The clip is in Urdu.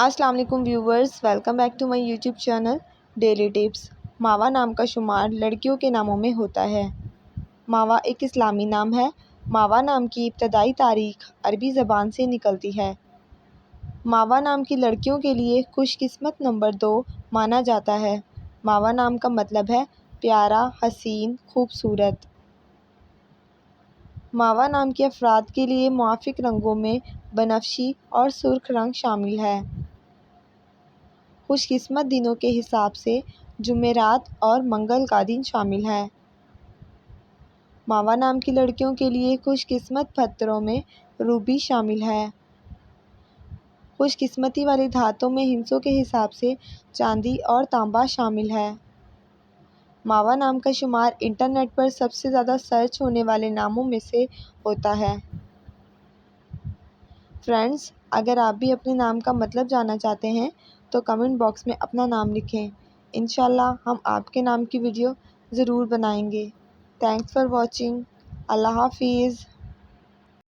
السلام علیکم viewers, welcome back to my YouTube channel daily tips. ماوا نام کا شمار لڑکیوں کے ناموں میں ہوتا ہے۔ ماوا ایک اسلامی نام ہے۔ ماوا نام کی ابتدائی تاریخ عربی زبان سے نکلتی ہے۔ ماوا نام کی لڑکیوں کے لیے خوش قسمت نمبر 2 مانا جاتا ہے۔ ماوا نام کا مطلب ہے پیارا، حسین، خوبصورت۔ ماوا نام کے افراد کے لیے موافق رنگوں میں بنفشی اور سرخ رنگ شامل ہے۔ خوش قسمت دنوں کے حساب سے جمعرات اور منگل کا دن شامل ہے۔ ماوا نام کی لڑکیوں کے لیے خوش قسمت پتھروں میں روبی شامل ہے۔ خوش قسمتی والے دھاتوں میں ہندسوں کے حساب سے چاندی اور تانبا شامل ہے۔ ماوا نام کا شمار انٹرنیٹ پر سب سے زیادہ سرچ ہونے والے ناموں میں سے ہوتا ہے۔ فرینڈز، اگر آپ بھی اپنے نام کا مطلب جاننا چاہتے ہیں تو کمنٹ باکس میں اپنا نام لکھیں۔ انشاءاللہ ہم آپ کے نام کی ویڈیو ضرور بنائیں گے۔ Thanks for watching. اللہ حافظ۔